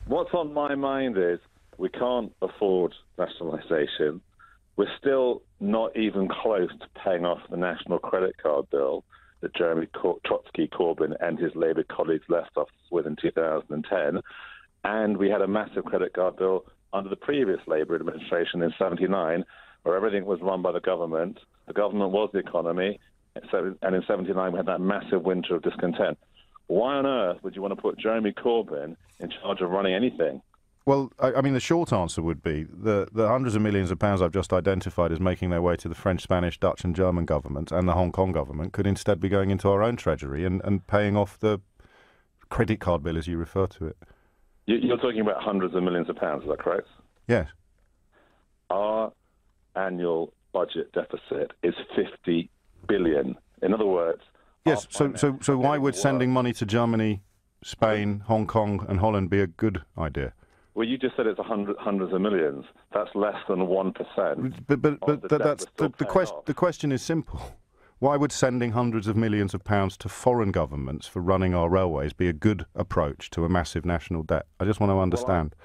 What's on my mind is we can't afford nationalisation. We're still not even close to paying off the national credit card bill that Jeremy Trotsky Corbyn and his Labour colleagues left us with in 2010. And we had a massive credit card bill under the previous Labour administration in 79, where everything was run by the government. The government was the economy. And in 79, we had that massive winter of discontent. Why on earth would you want to put Jeremy Corbyn in charge of running anything? Well, I mean, the short answer would be the hundreds of millions of pounds I've just identified as making their way to the French, Spanish, Dutch and German government and the Hong Kong government could instead be going into our own treasury and paying off the credit card bill, as you refer to it. You're talking about hundreds of millions of pounds, is that correct? Yes. Our annual budget deficit is 50 billion. In other words... Yes, so why would sending money to Germany, Spain, Hong Kong and Holland be a good idea? Well, you just said it's hundreds of millions. That's less than 1%. But the question is simple. Why would sending hundreds of millions of pounds to foreign governments for running our railways be a good approach to a massive national debt? I just want to understand.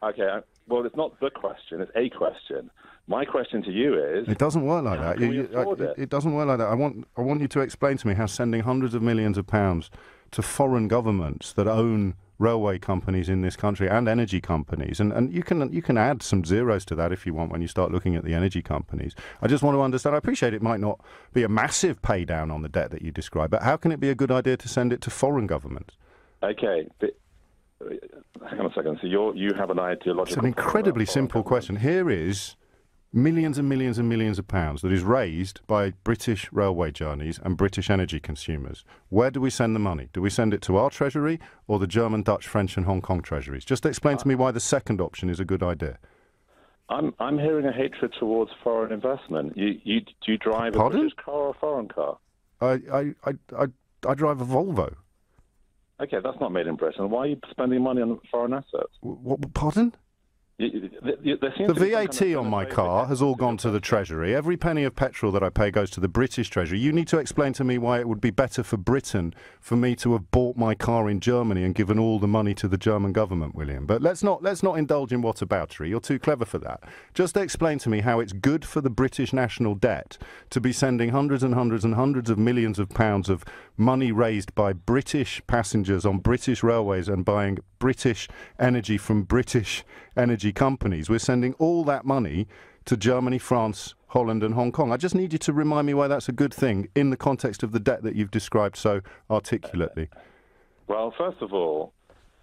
Well, it's not the question, it's a question. My question to you is... It doesn't work like that. It doesn't work like that. I want you to explain to me how sending hundreds of millions of pounds to foreign governments that own railway companies in this country and energy companies, and you can add some zeros to that if you want when you start looking at the energy companies. I just want to understand. I appreciate it might not be a massive pay down on the debt that you describe, but how can it be a good idea to send it to foreign governments? Okay. Hang on a second. So you have an ideological... It's an incredibly simple question. Here is millions and millions and millions of pounds that is raised by British railway journeys and British energy consumers. Where do we send the money? Do we send it to our treasury or the German, Dutch, French and Hong Kong treasuries? Just explain to me why the second option is a good idea. I'm hearing a hatred towards foreign investment. Do you drive Pardon? a British car or a foreign car? I drive a Volvo. Okay, that's not made in Britain. Why are you spending money on foreign assets? Pardon? The VAT on my car has all gone to the Treasury. Every penny of petrol that I pay goes to the British Treasury. You need to explain to me why it would be better for Britain for me to have bought my car in Germany and given all the money to the German government, William. But let's not indulge in whataboutery. You're too clever for that. Just explain to me how it's good for the British national debt to be sending hundreds and hundreds and hundreds of millions of pounds of money raised by British passengers on British railways and buying British energy from British energy companies. We're sending all that money to Germany, France, Holland and Hong Kong. I just need you to remind me why that's a good thing in the context of the debt that you've described so articulately. Well, first of all,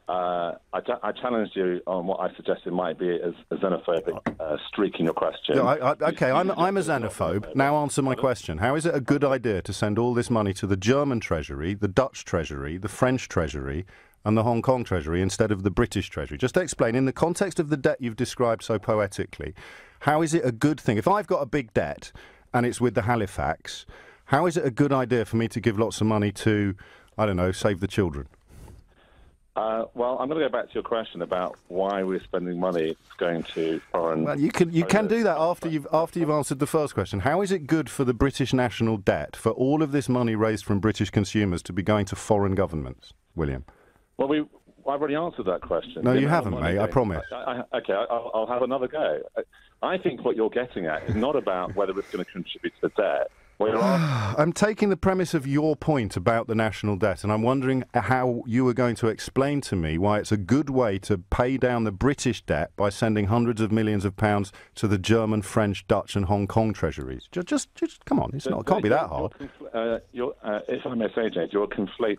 I challenged you on what I suggested might be a xenophobic streak in your question. Yeah, I'm a xenophobe. Now answer my question. How is it a good idea to send all this money to the German Treasury, the Dutch Treasury, the French Treasury and the Hong Kong Treasury instead of the British Treasury? Just explain, in the context of the debt you've described so poetically, how is it a good thing? If I've got a big debt and it's with the Halifax, how is it a good idea for me to give lots of money to, I don't know, Save the Children? Well, I'm going to go back to your question about why we're spending money going to foreign... Well, you can do that after you've answered the first question. How is it good for the British national debt, for all of this money raised from British consumers to be going to foreign governments, William? Well, I've already answered that question. No, you haven't, mate, I promise. Okay, I'll have another go. I think what you're getting at is not about whether it's going to contribute to the debt. I'm taking the premise of your point about the national debt, and I'm wondering how you are going to explain to me why it's a good way to pay down the British debt by sending hundreds of millions of pounds to the German, French, Dutch and Hong Kong treasuries. Just come on, it can't be that hard. If I may say, James, you're conflating.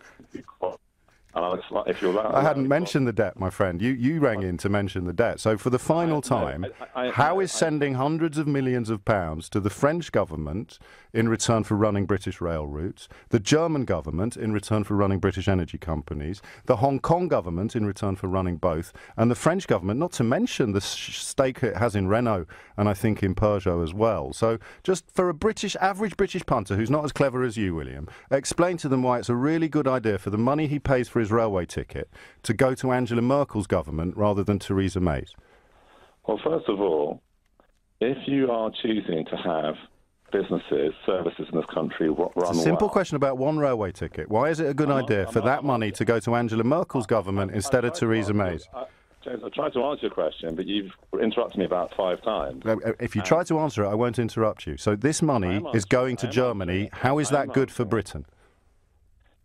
I hadn't mentioned the debt, my friend. You rang in to mention the debt. So for the final time, how is sending hundreds of millions of pounds to the French government in return for running British rail routes, the German government in return for running British energy companies, the Hong Kong government in return for running both, and the French government, not to mention the stake it has in Renault and I think in Peugeot as well. So just for a average British punter who's not as clever as you, William, explain to them why it's a really good idea for the money he pays for his railway ticket to go to Angela Merkel's government rather than Theresa May's. Well, first of all, if you are choosing to have businesses, services in this country run well... It's a simple question about one railway ticket. Why is it a good idea for that money to go to Angela Merkel's government instead of Theresa May's? James, I tried to answer your question, but you've interrupted me about 5 times. If you try to answer it, I won't interrupt you. So this money is going to Germany. How is that good for Britain?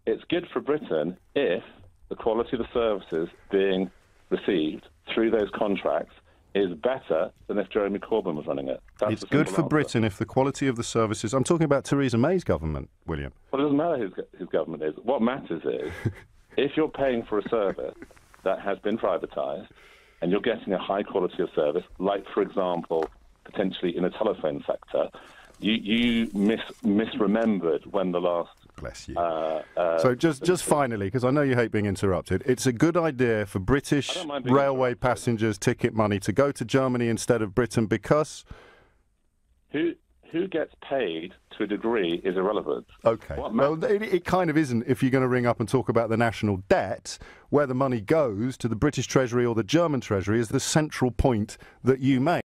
It's good for Britain if the quality of the services being received through those contracts is better than if Jeremy Corbyn was running it. It's good for Britain if the quality of the services... I'm talking about Theresa May's government, William. Well, it doesn't matter whose government is. What matters is if you're paying for a service that has been privatised and you're getting a high quality of service, like, for example, potentially in the telephone sector, you misremembered when the last... Bless you. So just finally, because I know you hate being interrupted, it's a good idea for British railway passengers' ticket money to go to Germany instead of Britain because... Who gets paid to a degree is irrelevant. OK. Well, it kind of isn't if you're going to ring up and talk about the national debt. Where the money goes to the British Treasury or the German Treasury is the central point that you make.